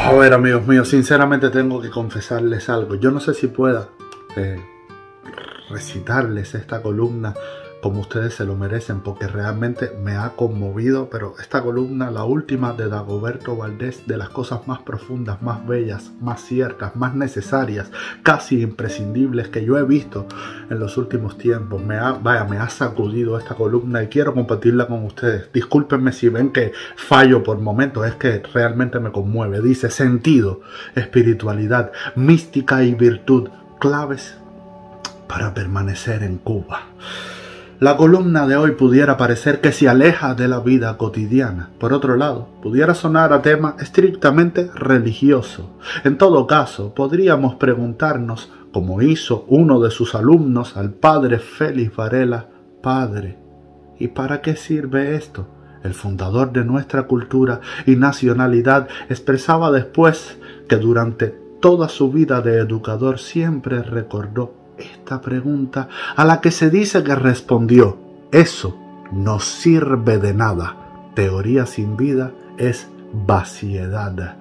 A ver, amigos míos, sinceramente tengo que confesarles algo. Yo no sé si pueda recitarles esta columna como ustedes se lo merecen, porque realmente me ha conmovido, pero esta columna, la última de Dagoberto Valdés, de las cosas más profundas, más bellas, más ciertas, más necesarias, casi imprescindibles que yo he visto en los últimos tiempos. Me ha sacudido esta columna y quiero compartirla con ustedes. Discúlpenme si ven que fallo por momentos, es que realmente me conmueve. Dice: sentido, espiritualidad, mística y virtud, claves para permanecer en Cuba. La columna de hoy pudiera parecer que se aleja de la vida cotidiana. Por otro lado, pudiera sonar a tema estrictamente religioso. En todo caso, podríamos preguntarnos, como hizo uno de sus alumnos al padre Félix Varela: Padre, ¿y para qué sirve esto? El fundador de nuestra cultura y nacionalidad expresaba después que durante toda su vida de educador siempre recordó esta pregunta, a la que se dice que respondió: eso no sirve de nada. Teoría sin vida es vaciedad.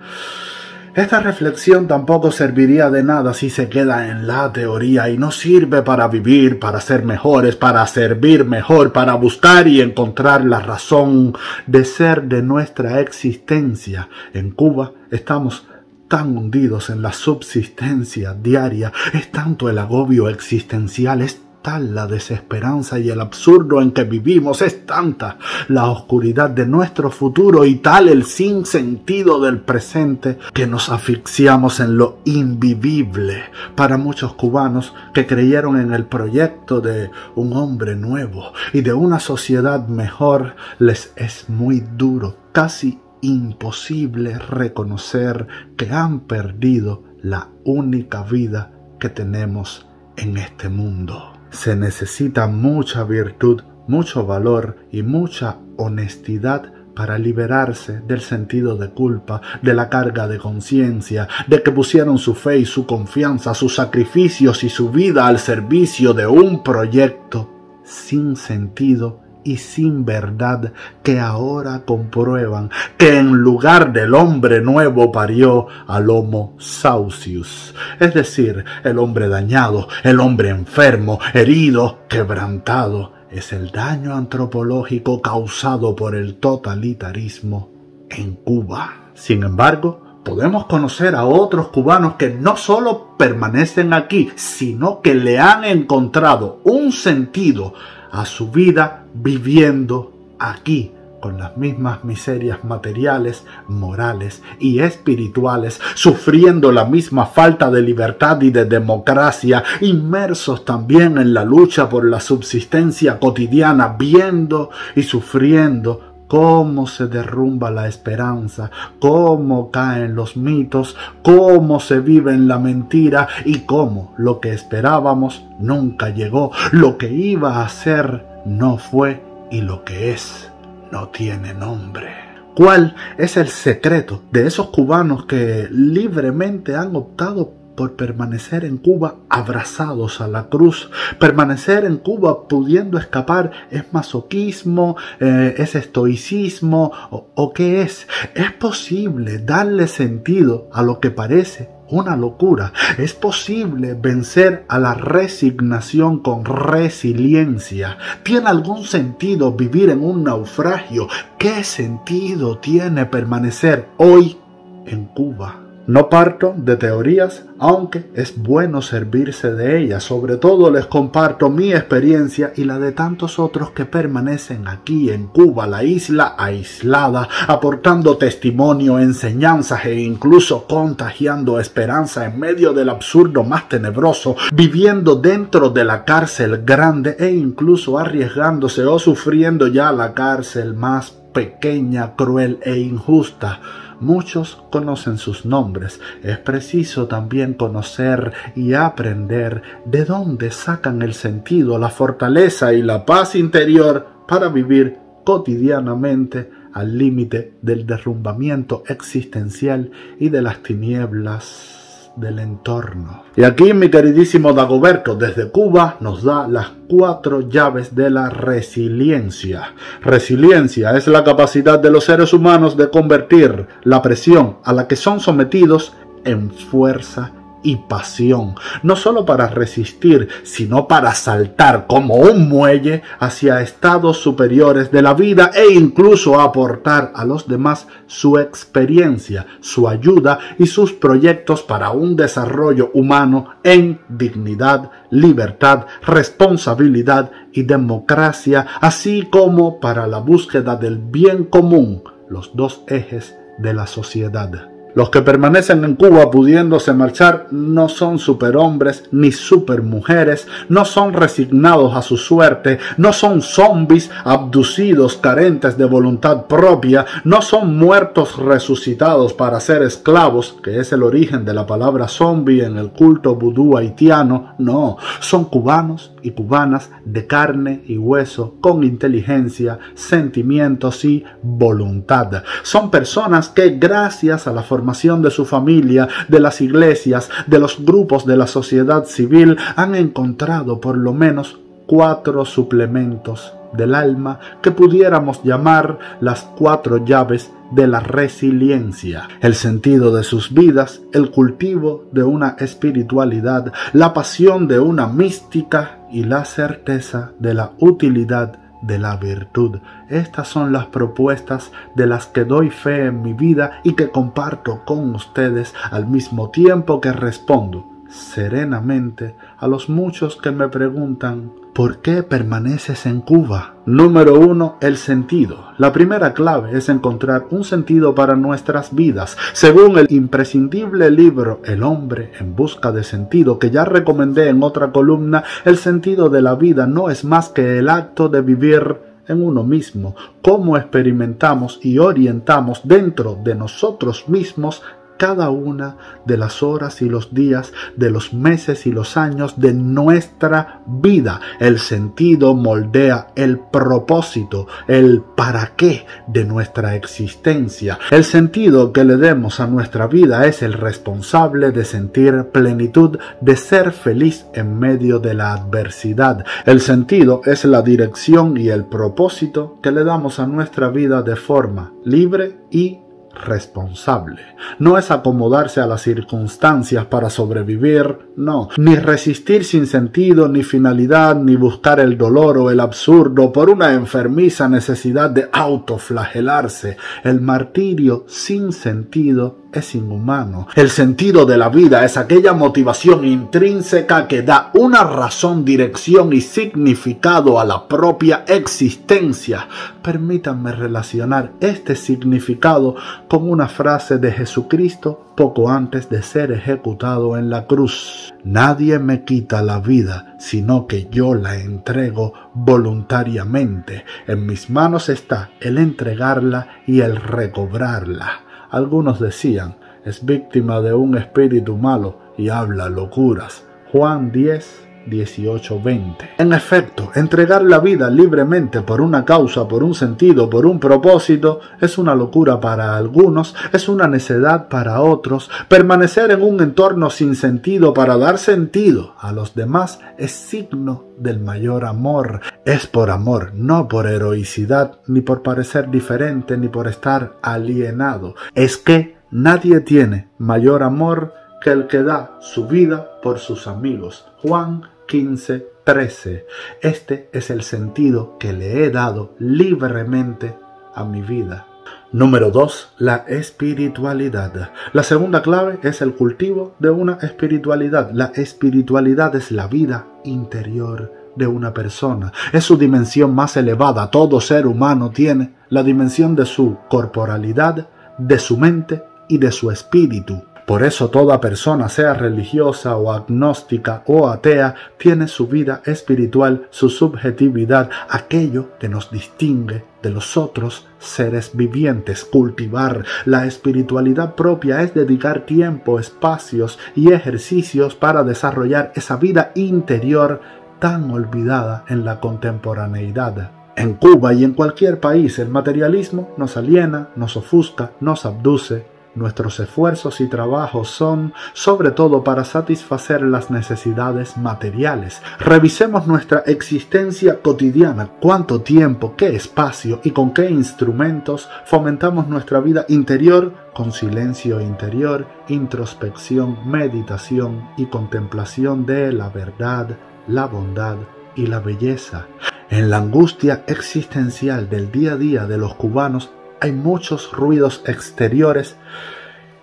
Esta reflexión tampoco serviría de nada si se queda en la teoría y no sirve para vivir, para ser mejores, para servir mejor, para buscar y encontrar la razón de ser de nuestra existencia. En Cuba estamos tan hundidos en la subsistencia diaria, es tanto el agobio existencial, es tal la desesperanza y el absurdo en que vivimos, es tanta la oscuridad de nuestro futuro y tal el sinsentido del presente, que nos asfixiamos en lo invivible. Para muchos cubanos que creyeron en el proyecto de un hombre nuevo y de una sociedad mejor, les es muy duro, casi imposible reconocer que han perdido la única vida que tenemos en este mundo. Se necesita mucha virtud, mucho valor y mucha honestidad para liberarse del sentido de culpa, de la carga de conciencia, de que pusieron su fe y su confianza, sus sacrificios y su vida al servicio de un proyecto sin sentido y sin verdad, que ahora comprueban que en lugar del hombre nuevo parió al Homo Saucius, es decir, el hombre dañado, el hombre enfermo, herido, quebrantado. Es el daño antropológico causado por el totalitarismo en Cuba. Sin embargo, podemos conocer a otros cubanos que no solo permanecen aquí, sino que le han encontrado un sentido a su vida viviendo aquí, con las mismas miserias materiales, morales y espirituales, sufriendo la misma falta de libertad y de democracia, inmersos también en la lucha por la subsistencia cotidiana, viendo y sufriendo cómo se derrumba la esperanza, cómo caen los mitos, cómo se vive en la mentira y cómo lo que esperábamos nunca llegó, lo que iba a ser no fue y lo que es no tiene nombre. ¿Cuál es el secreto de esos cubanos que libremente han optado por permanecer en Cuba abrazados a la cruz? Permanecer en Cuba pudiendo escapar, ¿es masoquismo? ¿Es estoicismo? ¿O qué es? Es posible darle sentido a lo que parece una locura. Es posible vencer a la resignación con resiliencia. ¿Tiene algún sentido vivir en un naufragio? ¿Qué sentido tiene permanecer hoy en Cuba? No parto de teorías, aunque es bueno servirse de ellas. Sobre todo les comparto mi experiencia y la de tantos otros que permanecen aquí en Cuba, la isla aislada, aportando testimonio, enseñanzas e incluso contagiando esperanza en medio del absurdo más tenebroso, viviendo dentro de la cárcel grande e incluso arriesgándose o sufriendo ya la cárcel más pequeña, cruel e injusta. Muchos conocen sus nombres. Es preciso también conocer y aprender de dónde sacan el sentido, la fortaleza y la paz interior para vivir cotidianamente al límite del derrumbamiento existencial y de las tinieblas del entorno. Y aquí mi queridísimo Dagoberto desde Cuba nos da las 4 llaves de la resiliencia. Resiliencia es la capacidad de los seres humanos de convertir la presión a la que son sometidos en fuerza y pasión, no solo para resistir, sino para saltar como un muelle hacia estados superiores de la vida e incluso aportar a los demás su experiencia, su ayuda y sus proyectos para un desarrollo humano en dignidad, libertad, responsabilidad y democracia, así como para la búsqueda del bien común, los 2 ejes de la sociedad. Los que permanecen en Cuba pudiéndose marchar no son superhombres ni supermujeres, no son resignados a su suerte, no son zombies abducidos carentes de voluntad propia, no son muertos resucitados para ser esclavos, que es el origen de la palabra zombie en el culto vudú haitiano. No, son cubanos y cubanas de carne y hueso, con inteligencia, sentimientos y voluntad. Son personas que gracias a la formación de su familia, de las iglesias, de los grupos de la sociedad civil, han encontrado por lo menos 4 suplementos del alma que pudiéramos llamar las 4 llaves de la resiliencia: el sentido de sus vidas, el cultivo de una espiritualidad, la pasión de una mística y la certeza de la utilidad de la virtud. Estas son las propuestas de las que doy fe en mi vida y que comparto con ustedes, al mismo tiempo que respondo serenamente a los muchos que me preguntan: ¿por qué permaneces en Cuba? Número 1, el sentido. La primera clave es encontrar un sentido para nuestras vidas. Según el imprescindible libro El hombre en busca de sentido, que ya recomendé en otra columna, el sentido de la vida no es más que el acto de vivir en uno mismo, cómo experimentamos y orientamos dentro de nosotros mismos cada una de las horas y los días, de los meses y los años de nuestra vida. El sentido moldea el propósito, el para qué de nuestra existencia. El sentido que le demos a nuestra vida es el responsable de sentir plenitud, de ser feliz en medio de la adversidad. El sentido es la dirección y el propósito que le damos a nuestra vida de forma libre y responsable. No es acomodarse a las circunstancias para sobrevivir, no, ni resistir sin sentido, ni finalidad, ni buscar el dolor o el absurdo por una enfermiza necesidad de autoflagelarse. El martirio sin sentido es inhumano. El sentido de la vida es aquella motivación intrínseca que da una razón, dirección y significado a la propia existencia. Permítanme relacionar este significado con una frase de Jesucristo poco antes de ser ejecutado en la cruz: nadie me quita la vida, sino que yo la entrego voluntariamente. En mis manos está el entregarla y el recobrarla. Algunos decían: es víctima de un espíritu malo y habla locuras. Juan 10, 18, 20. En efecto, entregar la vida libremente por una causa, por un sentido, por un propósito, es una locura para algunos, es una necedad para otros. Permanecer en un entorno sin sentido para dar sentido a los demás es signo del mayor amor. Es por amor, no por heroicidad, ni por parecer diferente, ni por estar alienado. Es que nadie tiene mayor amor que el que da su vida por sus amigos. Juan 15, 13. Este es el sentido que le he dado libremente a mi vida. Número 2. La espiritualidad. La segunda clave es el cultivo de una espiritualidad. La espiritualidad es la vida interior de una persona. Es su dimensión más elevada. Todo ser humano tiene la dimensión de su corporalidad, de su mente y de su espíritu. Por eso toda persona, sea religiosa o agnóstica o atea, tiene su vida espiritual, su subjetividad, aquello que nos distingue de los otros seres vivientes. Cultivar la espiritualidad propia es dedicar tiempo, espacios y ejercicios para desarrollar esa vida interior tan olvidada en la contemporaneidad. En Cuba y en cualquier país, el materialismo nos aliena, nos ofusca, nos abduce, nuestros esfuerzos y trabajos son sobre todo para satisfacer las necesidades materiales. Revisemos nuestra existencia cotidiana, cuánto tiempo, qué espacio y con qué instrumentos fomentamos nuestra vida interior con silencio interior, introspección, meditación y contemplación de la verdad, la bondad y la belleza. En la angustia existencial del día a día de los cubanos hay muchos ruidos exteriores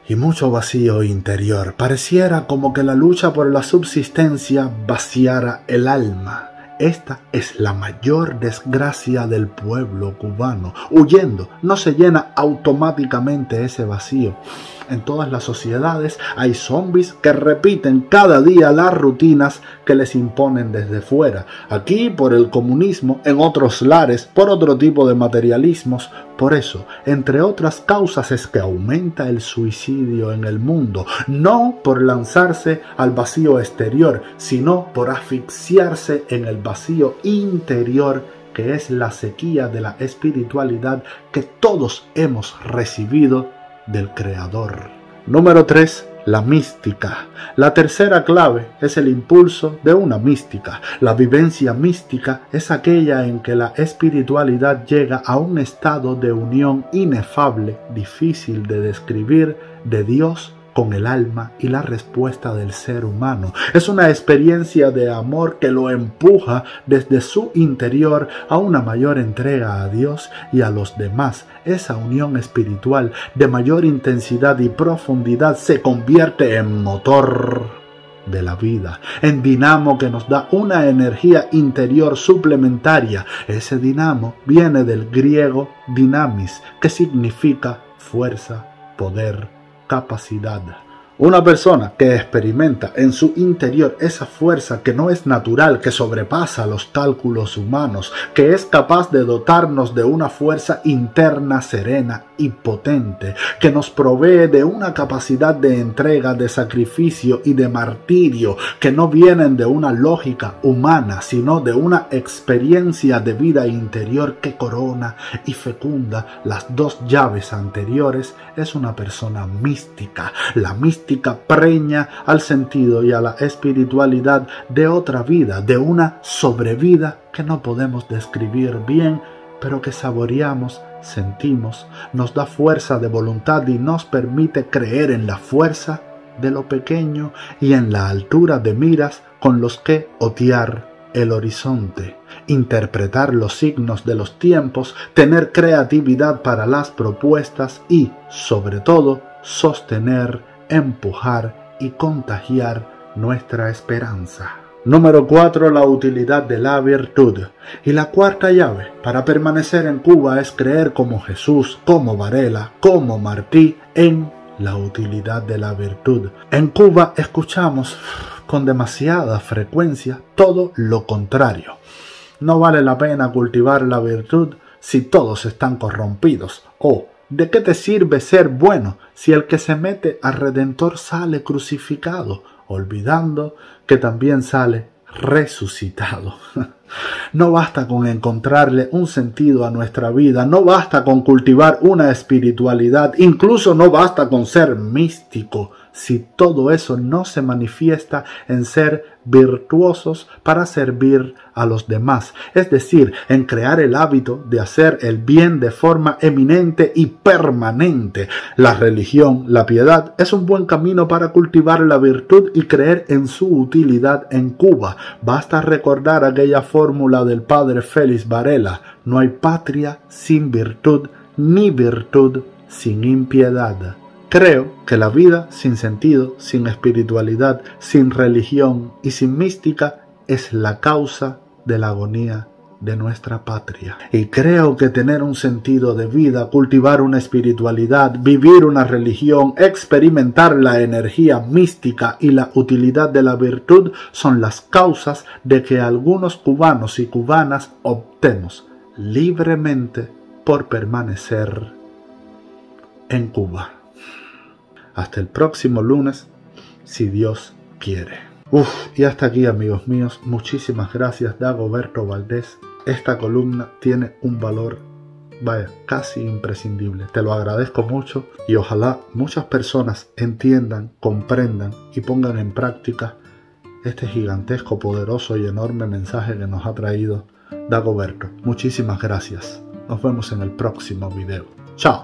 y mucho vacío interior. Pareciera como que la lucha por la subsistencia vaciara el alma. Esta es la mayor desgracia del pueblo cubano. Huyendo, no se llena automáticamente ese vacío. En todas las sociedades hay zombies que repiten cada día las rutinas que les imponen desde fuera. Aquí por el comunismo, en otros lares por otro tipo de materialismos. Por eso, entre otras causas, es que aumenta el suicidio en el mundo, no por lanzarse al vacío exterior, sino por asfixiarse en el vacío interior, que es la sequía de la espiritualidad que todos hemos recibido del Creador. Número 3. La mística. La tercera clave es el impulso de una mística. La vivencia mística es aquella en que la espiritualidad llega a un estado de unión inefable, difícil de describir, de Dios con el alma y la respuesta del ser humano. Es una experiencia de amor que lo empuja desde su interior a una mayor entrega a Dios y a los demás. Esa unión espiritual de mayor intensidad y profundidad se convierte en motor de la vida, en dinamo que nos da una energía interior suplementaria. Ese dinamo viene del griego dynamis, que significa fuerza, poder, capacidad. Una persona que experimenta en su interior esa fuerza que no es natural, que sobrepasa los cálculos humanos, que es capaz de dotarnos de una fuerza interna serena y potente, que nos provee de una capacidad de entrega, de sacrificio y de martirio, que no vienen de una lógica humana, sino de una experiencia de vida interior que corona y fecunda las dos llaves anteriores, es una persona mística. La mística preña al sentido y a la espiritualidad de otra vida, de una sobrevida que no podemos describir bien, pero que saboreamos, sentimos, nos da fuerza de voluntad y nos permite creer en la fuerza de lo pequeño y en la altura de miras con los que otear el horizonte, interpretar los signos de los tiempos, tener creatividad para las propuestas y, sobre todo, sostener, empujar y contagiar nuestra esperanza. Número 4. La utilidad de la virtud. Y la cuarta llave para permanecer en Cuba es creer como Jesús, como Varela, como Martí en la utilidad de la virtud. En Cuba escuchamos con demasiada frecuencia todo lo contrario. No vale la pena cultivar la virtud si todos están corrompidos. O ¿de qué te sirve ser bueno si el que se mete al Redentor sale crucificado, olvidando que también sale resucitado? No basta con encontrarle un sentido a nuestra vida, no basta con cultivar una espiritualidad, incluso no basta con ser místico, si todo eso no se manifiesta en ser virtuosos para servir a los demás, es decir, en crear el hábito de hacer el bien de forma eminente y permanente. La religión, la piedad, es un buen camino para cultivar la virtud y creer en su utilidad en Cuba. Basta recordar aquella fórmula del padre Félix Varela: no hay patria sin virtud, ni virtud sin impiedad. Creo que la vida sin sentido, sin espiritualidad, sin religión y sin mística es la causa de la agonía de nuestra patria. Y creo que tener un sentido de vida, cultivar una espiritualidad, vivir una religión, experimentar la energía mística y la utilidad de la virtud son las causas de que algunos cubanos y cubanas optemos libremente por permanecer en Cuba. Hasta el próximo lunes, si Dios quiere. Y hasta aquí, amigos míos. Muchísimas gracias, Dagoberto Valdés. Esta columna tiene un valor vaya, casi imprescindible. Te lo agradezco mucho y ojalá muchas personas entiendan, comprendan y pongan en práctica este gigantesco, poderoso y enorme mensaje que nos ha traído Dagoberto. Muchísimas gracias. Nos vemos en el próximo video. ¡Chao!